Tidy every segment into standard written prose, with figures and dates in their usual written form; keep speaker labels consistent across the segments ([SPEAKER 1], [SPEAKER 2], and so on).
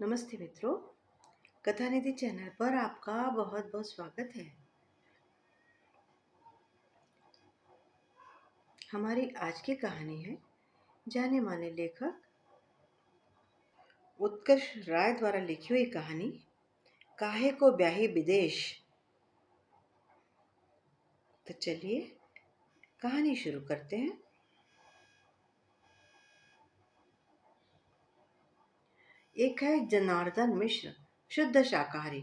[SPEAKER 1] नमस्ते मित्रों, कथानिधि चैनल पर आपका बहुत बहुत स्वागत है। हमारी आज की कहानी है जाने माने लेखक उत्कर्ष राय द्वारा लिखी हुई कहानी काहे को ब्याही विदेश। तो चलिए कहानी शुरू करते हैं। एक है जनार्दन मिश्र, शुद्ध शाकाहारी,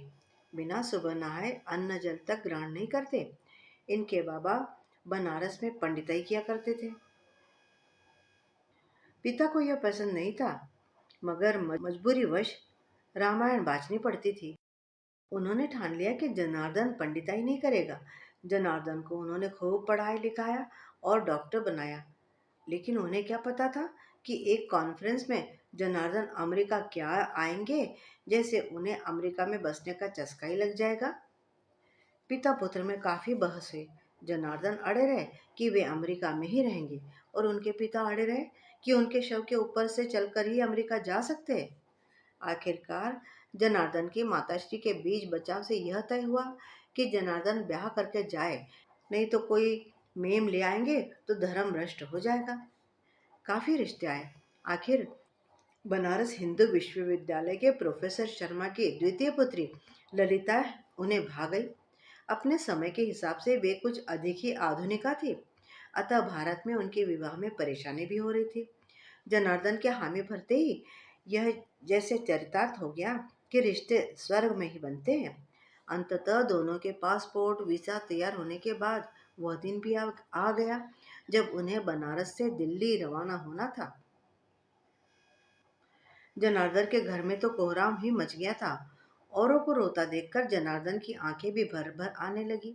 [SPEAKER 1] बिना सुबह नहाए अन्न जल तक ग्रहण नहीं करते। इनके बाबा बनारस में पंडिताई किया करते थे। पिता को यह पसंद नहीं था, मगर मजबूरीवश रामायण बांचनी पड़ती थी। उन्होंने ठान लिया कि जनार्दन पंडिताई नहीं करेगा। जनार्दन को उन्होंने खूब पढ़ाया लिखाया और डॉक्टर बनाया। लेकिन उन्हें क्या पता था कि एक कॉन्फ्रेंस में जनार्दन अमेरिका क्या आएंगे, जैसे उन्हें अमेरिका में बसने का चस्का ही लग जाएगा। पिता पुत्र में काफी बहस हुई। जनार्दन अड़े रहे कि वे अमेरिका में ही रहेंगे और उनके पिता अड़े रहे कि उनके शव के ऊपर से चलकर ही अमेरिका जा सकते हैं। आखिरकार जनार्दन की माताश्री के बीच बचाव से यह तय हुआ कि जनार्दन ब्याह करके जाए, नहीं तो कोई मेम ले आएंगे तो धर्म भ्रष्ट हो जाएगा। काफी रिश्ते आए। आखिर बनारस हिंदू विश्वविद्यालय के प्रोफेसर शर्मा की द्वितीय पुत्री ललिता उन्हें भा गई। अपने समय के हिसाब से वे कुछ अधिक ही आधुनिका थी, अतः भारत में उनके विवाह में परेशानी भी हो रही थी। जनार्दन के हामी भरते ही यह जैसे चरितार्थ हो गया कि रिश्ते स्वर्ग में ही बनते हैं। अंततः दोनों के पासपोर्ट वीजा तैयार होने के बाद वह दिन भी आ गया जब उन्हें बनारस से दिल्ली रवाना होना था। जनार्दन के घर में तो कोहराम ही मच गया था। औरों को रोता देखकर जनार्दन की आंखें भी भर भर आने लगी।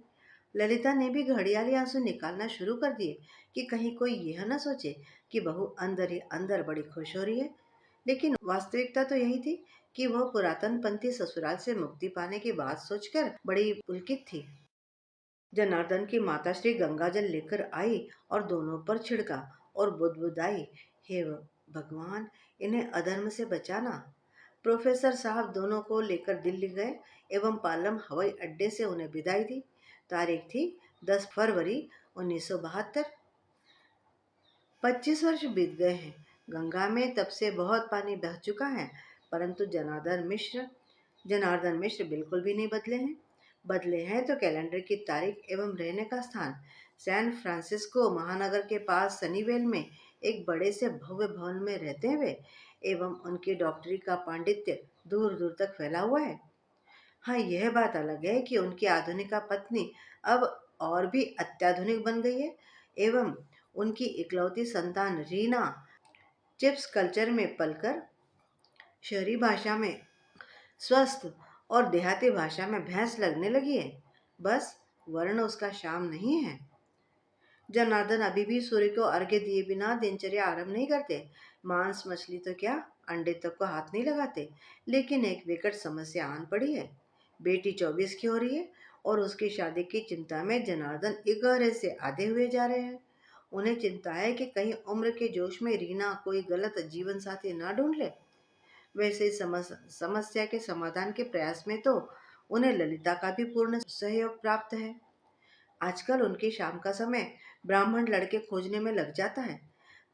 [SPEAKER 1] ललिता ने भी घड़ियाली आंसू निकालना शुरू कर दिए कि कहीं कोई यह न सोचे कि बहू अंदर ही अंदर बड़ी खुश हो रही है। लेकिन वास्तविकता तो यही थी कि वह पुरातन पंथी ससुराल से मुक्ति पाने की बात सोचकर बड़ी पुलकित थी। जनार्दन की माताश्री गंगाजल लेकर आई और दोनों पर छिड़का और बुदबुदाई, हे भगवान, इन्हें अधर्म से बचाना। प्रोफेसर साहब दोनों को लेकर दिल्ली गए एवं पालम हवाई अड्डे से उन्हें विदाई दी। तारीख थी 10 फरवरी 1972। 25 वर्ष बीत गए हैं। गंगा में तब से बहुत पानी बह चुका है, परंतु जनार्दन मिश्र बिल्कुल भी नहीं बदले हैं। बदले हैं तो कैलेंडर की तारीख एवं रहने का स्थान। सैन फ्रांसिस्को महानगर के पास सनीवेल में एक बड़े से भव्य भवन में रहते हैं वे, एवं उनकी डॉक्टरी का पांडित्य दूर दूर तक फैला हुआ है। हाँ, यह बात अलग है कि उनकी आधुनिका पत्नी अब और भी अत्याधुनिक बन गई है, एवं उनकी इकलौती संतान रीना चिप्स कल्चर में पलकर शहरी भाषा में स्वस्थ और देहाती भाषा में भैंस लगने लगी है। बस वर्ण उसका शाम नहीं है। जनार्दन अभी भी सूर्य को अर्घ्य दिए बिना दिनचर्या आरंभ नहीं करते। मांस मछली तो क्या, अंडे तक को हाथ नहीं लगाते। लेकिन एक विकट समस्या आन पड़ी है। बेटी 24 की हो रही है और उसकी शादी की चिंता में जनार्दन इगहरे से आधे हुए जा रहे हैं। उन्हें चिंता है कि कहीं उम्र के जोश में रीना कोई गलत जीवन साथी ना ढूंढ ले। वैसे इस समस्या के समाधान के प्रयास में तो उन्हें ललिता का भी पूर्ण सहयोग प्राप्त है। आजकल उनकी शाम का समय ब्राह्मण लड़के खोजने में लग जाता है।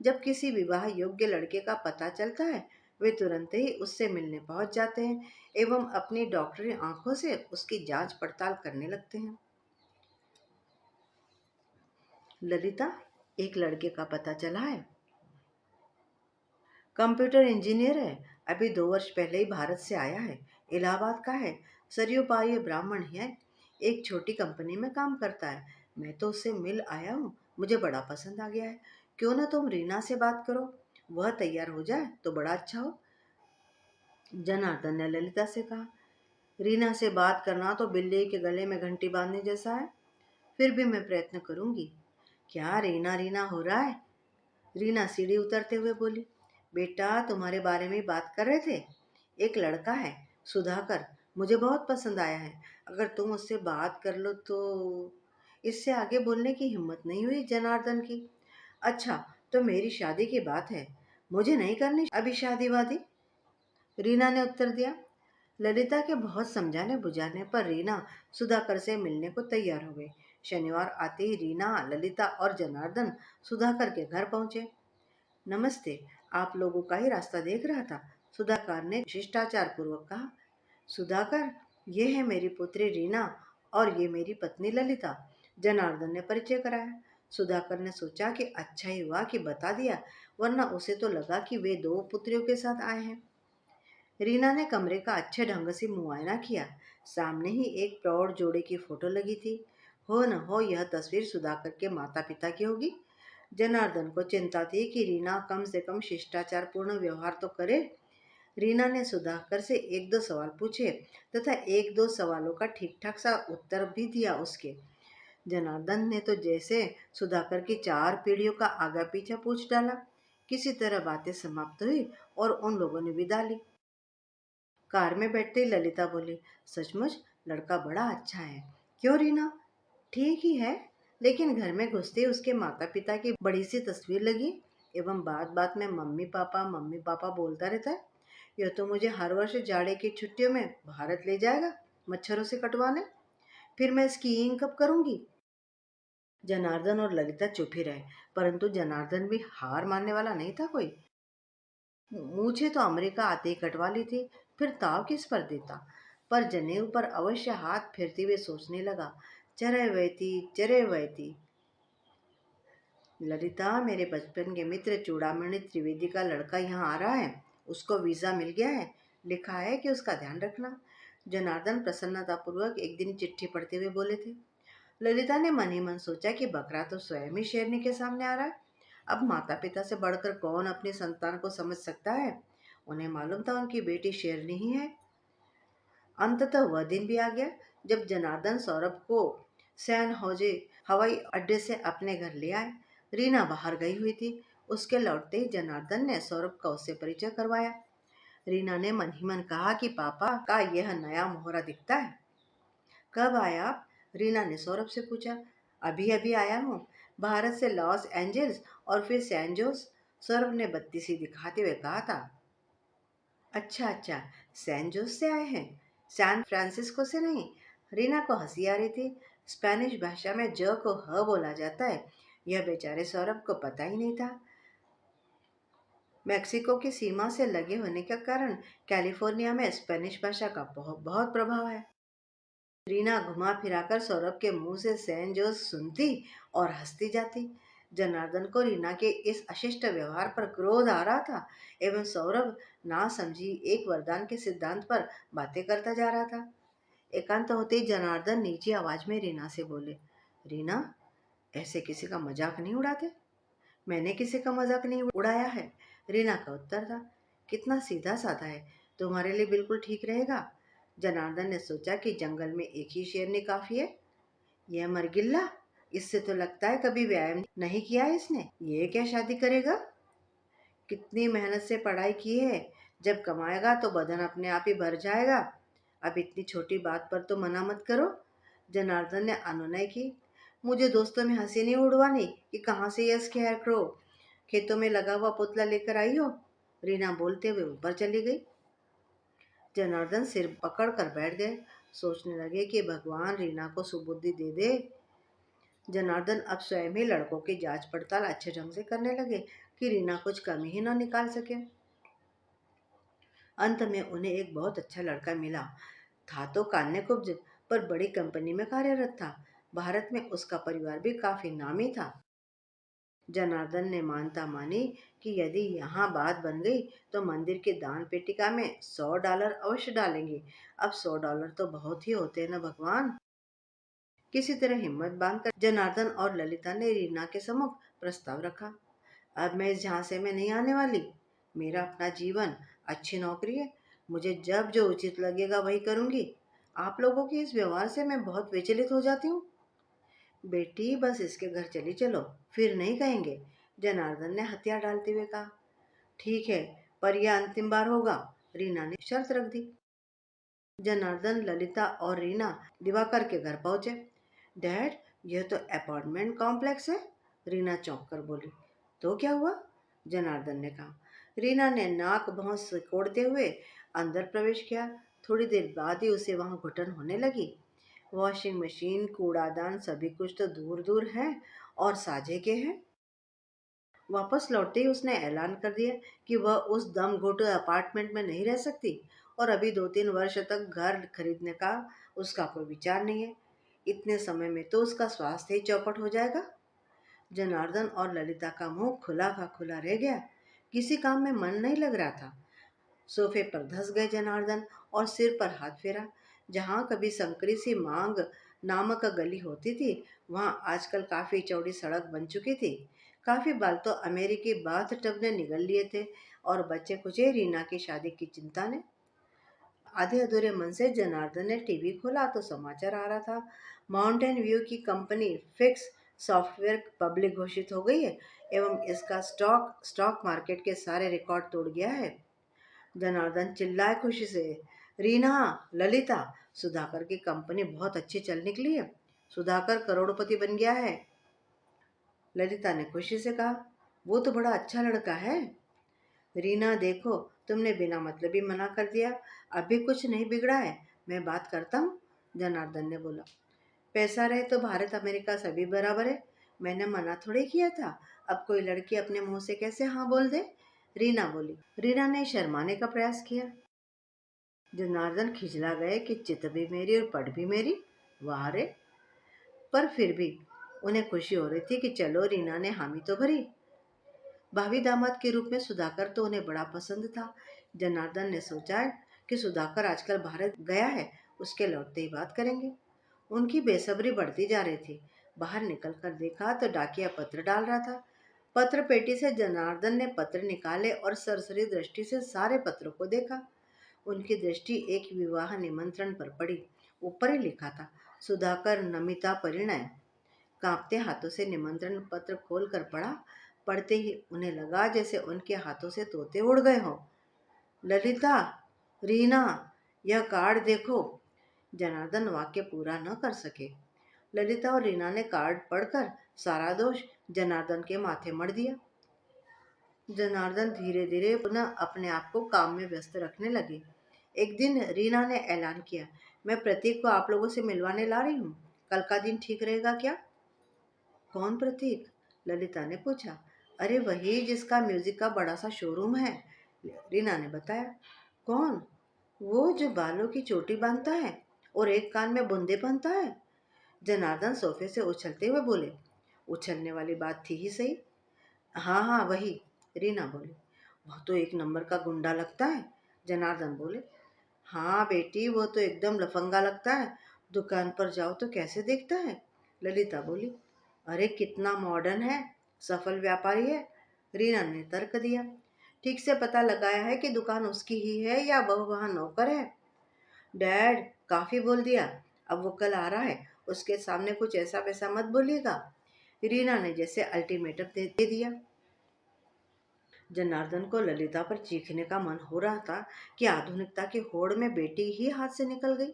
[SPEAKER 1] जब किसी विवाह योग्य लड़के का पता चलता है, वे तुरंत ही उससे मिलने पहुंच जाते हैं एवं अपनी डॉक्टरी आंखों से उसकी जांच पड़ताल करने लगते हैं। ललिता, एक लड़के का पता चला है। कंप्यूटर इंजीनियर है। अभी 2 वर्ष पहले ही भारत से आया है। इलाहाबाद का है। सरयू पार ब्राह्मण है। एक छोटी कंपनी में काम करता है। मैं तो उससे मिल आया हूँ, मुझे बड़ा पसंद आ गया है। क्यों ना तुम रीना से बात करो, वह तैयार हो जाए तो बड़ा अच्छा हो। जनार्दन ने ललिता से कहा। रीना से बात करना तो बिल्ली के गले में घंटी बांधने जैसा है। फिर भी मैं प्रयत्न करूंगी। क्या रीना रीना हो रहा है? रीना सीढ़ी उतरते हुए बोली। बेटा, तुम्हारे बारे में बात कर रहे थे। एक लड़का है, सुधाकर, मुझे बहुत पसंद आया है। अगर तुम उससे बात कर लो तो। इससे आगे बोलने की हिम्मत नहीं हुई जनार्दन की। अच्छा, तो मेरी शादी की बात है। मुझे नहीं करनी अभी शादी वादी। रीना ने उत्तर दिया। ललिता के बहुत समझाने बुझाने पर रीना सुधाकर से मिलने को तैयार हो गई। शनिवार आते ही रीना, ललिता और जनार्दन सुधाकर के घर पहुंचे। नमस्ते, आप लोगों का ही रास्ता देख रहा था, सुधाकर ने शिष्टाचार पूर्वक कहा। सुधाकर, ये है मेरी पुत्री रीना और ये मेरी पत्नी ललिता, जनार्दन ने परिचय कराया। सुधाकर ने सोचा कि अच्छा ही हुआ कि बता दिया, वरना उसे तो लगा कि वे दो पुत्रियों के साथ आए हैं। रीना ने कमरे का अच्छे ढंग से मुआयना किया। सामने ही एक प्रौढ़ जोड़े की फोटो लगी थी। हो न हो यह तस्वीर सुधाकर के माता पिता की होगी। जनार्दन को चिंता थी कि रीना कम से कम शिष्टाचार पूर्ण व्यवहार तो करे। रीना ने सुधाकर से एक दो सवाल पूछे तथा एक दो सवालों का ठीक ठाक सा उत्तर भी दिया उसके। जनार्दन ने तो जैसे सुधाकर की चार पीढ़ियों का आगा पीछा पूछ डाला। किसी तरह बातें समाप्त हुई और उन लोगों ने विदा ली। कार में बैठते ही ललिता बोली, सचमुच लड़का बड़ा अच्छा है। क्यों रीना? ठीक ही है, लेकिन घर में घुसते ही उसके माता पिता की बड़ी सी तस्वीर लगी एवं बात बात में मम्मी पापा बोलता रहता है। यह तो मुझे हर वर्ष जाड़े की छुट्टियों में भारत ले जाएगा मच्छरों से कटवाने। फिर मैं स्कीइंग कब करूंगी? जनार्दन और ललिता चुप ही रहे, परंतु जनार्दन भी हार मानने वाला नहीं था कोई। मुझे तो अमेरिका आते ही कटवा ली थी, फिर ताव किस पर देता। पर जनेऊ पर अवश्य हाथ फेरते हुए सोचने लगा, चरे वहती ललिता, मेरे बचपन के मित्र चूड़ामणि त्रिवेदी का लड़का यहाँ आ रहा है। उसको वीजा मिल गया है, लिखा है कि उसका ध्यान रखना। जनार्दन प्रसन्नतापूर्वक एक दिन चिट्ठी पढ़ते हुए बोले थे। ललिता ने मन ही मन सोचा कि बकरा तो स्वयं ही शेरनी के सामने आ रहा है। अब माता पिता से बढ़कर कौन अपनी संतान को समझ सकता है। उन्हें मालूम था उनकी बेटी शेरनी ही है। अंततः वह दिन भी आ गया जब जनार्दन सौरभ को सैन होजे हवाई अड्डे से अपने घर ले आए। रीना बाहर गई हुई थी। उसके लौटते ही जनार्दन ने सौरभ का उससे परिचय करवाया। रीना ने मन ही मन कहा कि पापा का यह नया मोहरा दिखता है। कब आया आप? रीना ने सौरभ से पूछा। अभी अभी आया हूँ, भारत से लॉस एंजल्स और फिर सैन जोस, सौरभ ने बत्ती सी दिखाते हुए कहा था। अच्छा अच्छा, सैन जोस से आए हैं, सैन फ्रांसिस्को से नहीं। रीना को हंसी आ रही थी। स्पेनिश भाषा में ज को ह बोला जाता है, यह बेचारे सौरभ को पता ही नहीं था। मेक्सिको की सीमा से लगे होने के कारण कैलिफोर्निया में स्पेनिश भाषा का बहुत बहुत प्रभाव है। रीना घुमा फिराकर सौरभ के मुंह से सैन जोस सुनती और हंसती जाती। जनार्दन को रीना के इस अशिष्ट व्यवहार पर क्रोध आ रहा था एवं सौरभ ना समझी एक वरदान के सिद्धांत पर बातें करता जा रहा था। एकांत होते ही जनार्दन नीची आवाज में रीना से बोले, रीना, ऐसे किसी का मजाक नहीं उड़ाते। मैंने किसी का मजाक नहीं उड़ाया है, रीना का उत्तर था। कितना सीधा साधा है, तुम्हारे लिए बिल्कुल ठीक रहेगा। जनार्दन ने सोचा कि जंगल में एक ही शेरनी काफी है। यह मरगिल्ला, इससे तो लगता है कभी व्यायाम नहीं किया है इसने। ये क्या शादी करेगा? कितनी मेहनत से पढ़ाई की है, जब कमाएगा तो बदन अपने आप ही भर जाएगा। अब इतनी छोटी बात पर तो मना मत करो। जनार्दन ने अनुनय की। मुझे दोस्तों में हंसी नहीं उड़वानी कि कहाँ से यह स्केयर क्रो खेतों में लगा हुआ पुतला लेकर आई हो। रीना बोलते हुए ऊपर चली गई। जनार्दन सिर पकड़ कर बैठ गए। सोचने लगे कि भगवान रीना को सुबुद्धि दे दे। जनार्दन अब स्वयं ही लड़कों की जांच पड़ताल अच्छे ढंग से करने लगे कि रीना कुछ कमी ही न निकाल सके। अंत में उन्हें एक बहुत अच्छा लड़का मिला। था तो कान्य कुब्ज, पर बड़ी कंपनी में कार्यरत था। भारत में उसका परिवार भी काफी नामी था। जनार्दन ने मानता मानी कि यदि यहाँ बात बन गई तो मंदिर की दान पेटिका में $100 अवश्य डालेंगे। अब $100 तो बहुत ही होते हैं ना भगवान। किसी तरह हिम्मत बांधकर जनार्दन और ललिता ने रीना के सम्मुख प्रस्ताव रखा। अब मैं इस झांसे में नहीं आने वाली। मेरा अपना जीवन, अच्छी नौकरी है। मुझे जब जो उचित लगेगा वही करूंगी। आप लोगों के इस व्यवहार से मैं बहुत विचलित हो जाती हूँ। बेटी, बस इसके घर चली चलो, फिर नहीं कहेंगे, जनार्दन ने हथियार डालते हुए कहा। ठीक है, पर यह अंतिम बार होगा, रीना ने शर्त रख दी। जनार्दन, ललिता और रीना दिवाकर के घर पहुंचे। डैड, यह तो अपार्टमेंट कॉम्प्लेक्स है, रीना चौंक कर बोली। तो क्या हुआ? जनार्दन ने कहा। रीना ने नाक भौं सिकोड़ते हुए अंदर प्रवेश किया। थोड़ी देर बाद ही उसे वहां घुटन होने लगी। वॉशिंग मशीन, कूड़ादान, सभी कुछ तो दूर दूर है और साझे के हैं। वापस लौटते ही उसने ऐलान कर दिया कि वह उस दम घोटू अपार्टमेंट में नहीं रह सकती और अभी 2-3 वर्ष तक घर खरीदने का उसका कोई विचार नहीं है। इतने समय में तो उसका स्वास्थ्य ही चौपट हो जाएगा। जनार्दन और ललिता का मुंह खुला का खुला रह गया। किसी काम में मन नहीं लग रहा था। सोफे पर धंस गए जनार्दन और सिर पर हाथ फेरा। जहां कभी संकरी सी मांग नामक गली होती थी, वहां आजकल काफी चौड़ी सड़क बन चुकी थी। काफी बाल तो अमेरिकी बाथ टब ने निगल लिए थे और बच्चे कुचे रीना की शादी की चिंता ने। आधे अधूरे मन से जनार्दन ने टीवी खोला तो समाचार आ रहा था, माउंटेन व्यू की कंपनी फिक्स सॉफ्टवेयर पब्लिक घोषित हो गई है एवं इसका स्टॉक स्टॉक मार्केट के सारे रिकॉर्ड तोड़ गया है। जनार्दन चिल्लाए खुशी से, रीना, ललिता, सुधाकर की कंपनी बहुत अच्छी चल निकली है। सुधाकर करोड़पति बन गया है। ललिता ने खुशी से कहा, वो तो बड़ा अच्छा लड़का है। रीना देखो, तुमने बिना मतलब ही मना कर दिया। अभी कुछ नहीं बिगड़ा है, मैं बात करता हूँ। जनार्दन ने बोला, पैसा रहे तो भारत अमेरिका सभी बराबर है। मैंने मना थोड़े किया था। अब कोई लड़की अपने मुंह से कैसे हाँ बोल दे। रीना बोली। रीना ने शर्माने का प्रयास किया। जनार्दन खिजला गए कि चित भी मेरी और पट भी मेरी। वाह रे। पर फिर भी उन्हें खुशी हो रही थी कि चलो रीना ने हामी तो भरी। भावी दामाद के रूप में सुधाकर तो उन्हें बड़ा पसंद था। जनार्दन ने सोचा कि सुधाकर आजकल भारत गया है, उसके लौटते ही बात करेंगे। उनकी बेसब्री बढ़ती जा रही थी। बाहर निकलकर देखा तो डाकिया पत्र डाल रहा था। पत्र पेटी से जनार्दन ने पत्र निकाले और सरसरी दृष्टि से सारे पत्रों को देखा। उनकी दृष्टि एक विवाह निमंत्रण पर पड़ी। ऊपर ही लिखा था, सुधाकर नमिता परिणय। कांपते हाथों से निमंत्रण पत्र खोलकर पढ़ा। पढ़ते ही उन्हें लगा जैसे उनके हाथों से तोते उड़ गए हों। ललिता, रीना, यह कार्ड देखो। जनार्दन वाक्य पूरा न कर सके। ललिता और रीना ने कार्ड पढ़कर सारा दोष जनार्दन के माथे मढ़ दिया। जनार्दन धीरे धीरे पुनः अपने आप को काम में व्यस्त रखने लगे। एक दिन रीना ने ऐलान किया, मैं प्रतीक को आप लोगों से मिलवाने ला रही हूँ। कल का दिन ठीक रहेगा क्या? कौन प्रतीक? ललिता ने पूछा। अरे वही जिसका म्यूजिक का बड़ा सा शोरूम है, रीना ने बताया। कौन? वो जो बालों की चोटी बांधता है और एक कान में बूंदे पहनता है। जनार्दन सोफे से उछलते हुए बोले। उछलने वाली बात थी ही सही। हाँ हाँ वही, रीना बोली। वह तो एक नंबर का गुंडा लगता है। जनार्दन बोले। हाँ बेटी, वो तो एकदम लफंगा लगता है। दुकान पर जाओ तो कैसे देखता है। ललिता बोली। अरे कितना मॉडर्न है, सफल व्यापारी है। रीना ने तर्क दिया। ठीक से पता लगाया है कि दुकान उसकी ही है या वह वहां नौकर है। डैड, काफी बोल दिया। अब वो कल आ रहा है, उसके सामने कुछ ऐसा वैसा मत बोलिएगा। रीना ने जैसे अल्टीमेटम दे दिया। जनार्दन को ललिता पर चीखने का मन हो रहा था कि आधुनिकता की होड़ में बेटी ही हाथ से निकल गई।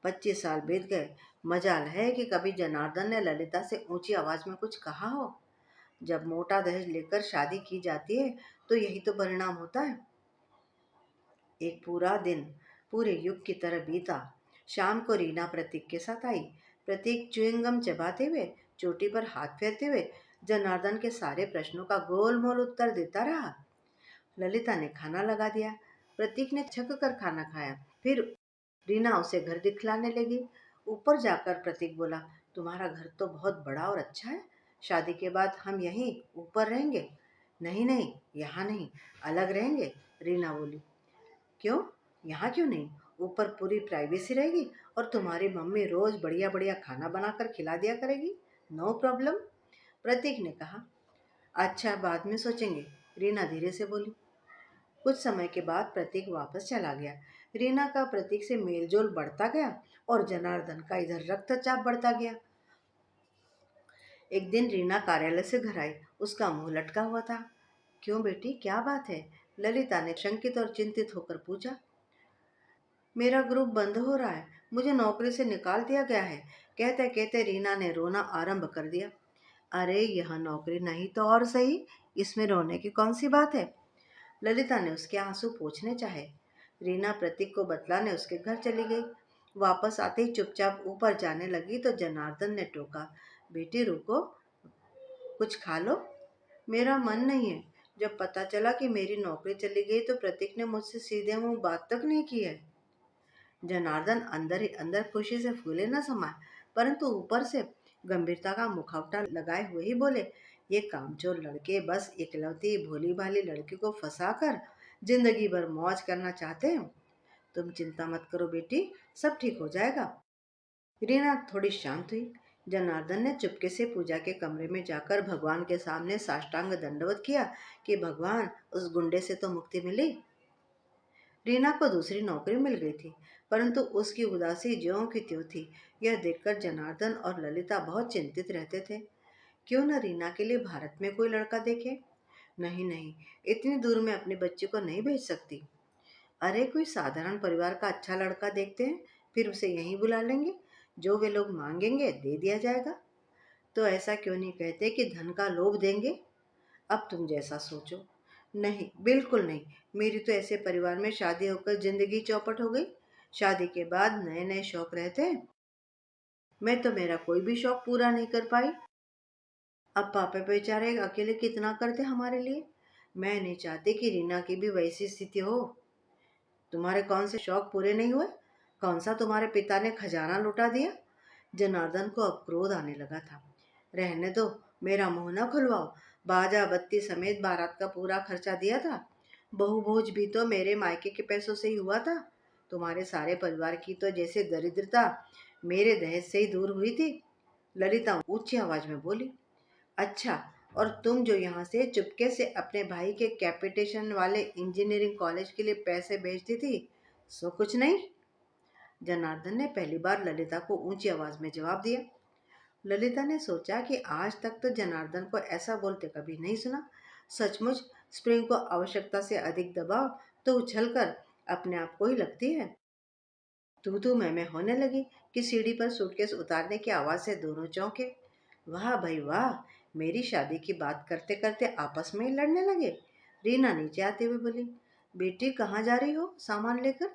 [SPEAKER 1] 25 साल बीत गए। मजाल है कि कभी जनार्दन ने ललिता से ऊंची आवाज में कुछ कहा हो। जब मोटा दहेज लेकर शादी की जाती है तो यही तो परिणाम होता है। एक पूरा दिन पूरे युग की तरह बीता। शाम को रीना प्रतीक के साथ आई। प्रतीक च्युइंगम चबाते हुए, चोटी पर हाथ फेरते हुए जनार्दन के सारे प्रश्नों का गोलमोल उत्तर देता रहा। ललिता ने खाना लगा दिया। प्रतीक ने छक कर खाना खाया। फिर रीना उसे घर दिखलाने लगी। ऊपर जाकर प्रतीक बोला, तुम्हारा घर तो बहुत बड़ा और अच्छा है। शादी के बाद हम यहीं ऊपर रहेंगे। नहीं नहीं, यहाँ नहीं, अलग रहेंगे। रीना बोली। क्यों? यहाँ क्यों नहीं? ऊपर पूरी प्राइवेसी रहेगी और तुम्हारी मम्मी रोज बढ़िया बढ़िया खाना बनाकर खिला दिया करेगी। No problem. प्रतीक ने कहा। अच्छा, बाद में सोचेंगे, रीना धीरे से बोली। कुछ समय के बाद प्रतीक वापस चला गया। रीना का प्रतीक से मेलजोल बढ़ता गया और जनार्दन का इधर रक्तचाप बढ़ता गया। एक दिन रीना कार्यालय से घर आई। उसका मुंह लटका हुआ था। क्यों बेटी, क्या बात है? ललिता ने शंकित और चिंतित होकर पूछा। मेरा ग्रुप बंद हो रहा है, मुझे नौकरी से निकाल दिया गया है। कहते कहते रीना ने रोना आरंभ कर दिया। अरे यह नौकरी नहीं तो और सही, इसमें रोने की कौन सी बात है? ललिता ने उसके आंसू पोंछने चाहे। रीना प्रतीक को बतलाने उसके घर चली गई। वापस आते ही चुपचाप ऊपर जाने लगी तो जनार्दन ने टोका, बेटी रुको, कुछ खा लो। मेरा मन नहीं है। जब पता चला कि मेरी नौकरी चली गई तो प्रतीक ने मुझसे सीधे मुंह बात तक नहीं की है। जनार्दन अंदर ही अंदर खुशी से फूले न समाये, परंतु ऊपर से गंभीरता का मुखौटा लगाए हुए ही बोले, ये कामचोर लड़के बस इकलौती भोली भाली लड़की को फंसाकर जिंदगी भर मौज करना चाहते हैं। तुम चिंता मत करो बेटी, सब ठीक हो जाएगा। रीना थोड़ी शांत हुई। जनार्दन ने चुपके से पूजा के कमरे में जाकर भगवान के सामने साष्टांग दंडवत किया कि भगवान, उस गुंडे से तो मुक्ति मिली। रीना को दूसरी नौकरी मिल गई थी, परंतु उसकी उदासी ज्यों की त्यों थी। यह देखकर जनार्दन और ललिता बहुत चिंतित रहते थे। क्यों न रीना के लिए भारत में कोई लड़का देखे। नहीं नहीं, इतनी दूर में अपनी बच्ची को नहीं भेज सकती। अरे कोई साधारण परिवार का अच्छा लड़का देखते हैं, फिर उसे यहीं बुला लेंगे। जो वे लोग मांगेंगे दे दिया जाएगा। तो ऐसा क्यों नहीं कहते कि धन का लोभ देंगे। अब तुम जैसा सोचो। नहीं, बिल्कुल नहीं। मेरी तो ऐसे परिवार में शादी होकर जिंदगी चौपट हो गई। शादी के बाद नए नए शौक रहते हैं। मैं तो मेरा कोई भी शौक पूरा नहीं कर पाई। अब पापा बेचारे अकेले कितना करते हमारे लिए। मैं नहीं चाहती कि रीना की भी वैसी स्थिति हो। तुम्हारे कौन से शौक पूरे नहीं हुए? कौन सा तुम्हारे पिता ने खजाना लुटा दिया? जनार्दन को अब क्रोध आने लगा था। रहने दो, मेरा मुंह न खुलवाओ। बाजा बत्ती समेत बारात का पूरा खर्चा दिया था। बहू भोज भी तो मेरे मायके के पैसों से ही हुआ था। तुम्हारे सारे परिवार की तो जैसे दरिद्रता मेरे दहेज से ही दूर हुई थी। ललिता ऊंची आवाज में बोली। अच्छा, और तुम जो यहाँ से चुपके से अपने भाई के कैपिटेशन वाले इंजीनियरिंग कॉलेज के लिए पैसे भेजती थी, सो कुछ नहीं? जनार्दन ने पहली बार ललिता को ऊंची आवाज में जवाब दिया। ललिता ने सोचा कि आज तक तो जनार्दन को ऐसा बोलते कभी नहीं सुना। सचमुच स्प्रिंग को आवश्यकता से अधिक दबाव तो उछलकर अपने आप को ही लगती है। तू तू मैं होने लगी कि सीढ़ी पर सूटकेस उतारने की आवाज से दोनों चौंके। वाह भाई वाह, मेरी शादी की बात करते करते आपस में ही लड़ने लगे। रीना नीचे आते हुए बोली, बेटी कहाँ जा रही हो सामान लेकर?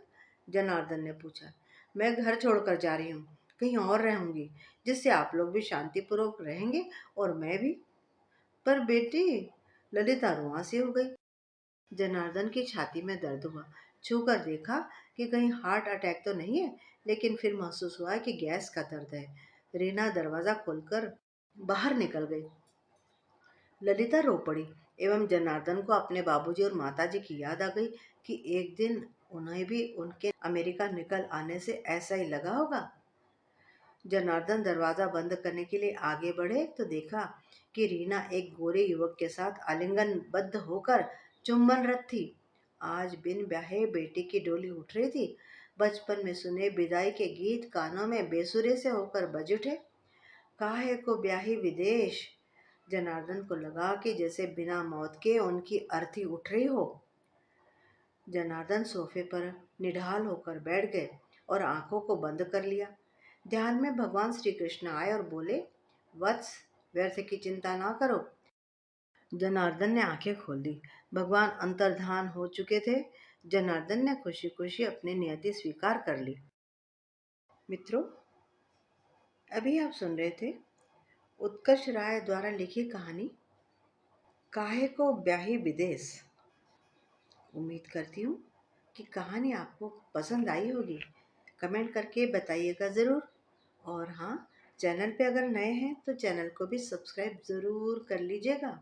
[SPEAKER 1] जनार्दन ने पूछा। मैं घर छोड़कर जा रही हूँ, कहीं और रहूंगी, जिससे आप लोग भी शांतिपूर्वक रहेंगे और मैं भी। पर बेटी, ललिता रुआंसी हो गई। जनार्दन की छाती में दर्द हुआ। छूकर देखा कि कहीं हार्ट अटैक तो नहीं है, लेकिन फिर महसूस हुआ कि गैस का दर्द है। रीना दरवाजा खोलकर बाहर निकल गई। ललिता रो पड़ी एवं जनार्दन को अपने बाबूजी और माताजी की याद आ गई कि एक दिन उन्हें भी उनके अमेरिका निकल आने से ऐसा ही लगा होगा। जनार्दन दरवाजा बंद करने के लिए आगे बढ़े तो देखा कि रीना एक गोरे युवक के साथ आलिंगनबद्ध होकर चुंबनरत थी। आज बिन ब्याहे बेटी की डोली उठ रही थी। बचपन में सुने विदाई के गीत कानों में बेसुरे से होकर बज उठे। काहे को ब्याही विदेश। जनार्दन को लगा कि जैसे बिना मौत के उनकी अर्थी उठ रही हो। जनार्दन सोफे पर निढाल होकर बैठ गए और आंखों को बंद कर लिया। ध्यान में भगवान श्री कृष्ण आए और बोले, वत्स, व्यर्थ की चिंता ना करो। जनार्दन ने आंखें खोल दी। भगवान अंतर्धान हो चुके थे। जनार्दन ने खुशी खुशी अपनी नियति स्वीकार कर ली। मित्रों, अभी आप सुन रहे थे उत्कर्ष राय द्वारा लिखी कहानी काहे को ब्याही विदेश। उम्मीद करती हूँ कि कहानी आपको पसंद आई होगी। कमेंट करके बताइएगा ज़रूर। और हाँ, चैनल पे अगर नए हैं तो चैनल को भी सब्सक्राइब ज़रूर कर लीजिएगा।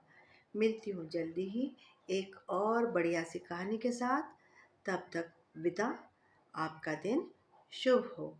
[SPEAKER 1] मिलती हूँ जल्दी ही एक और बढ़िया सी कहानी के साथ। तब तक विदा। आपका दिन शुभ हो।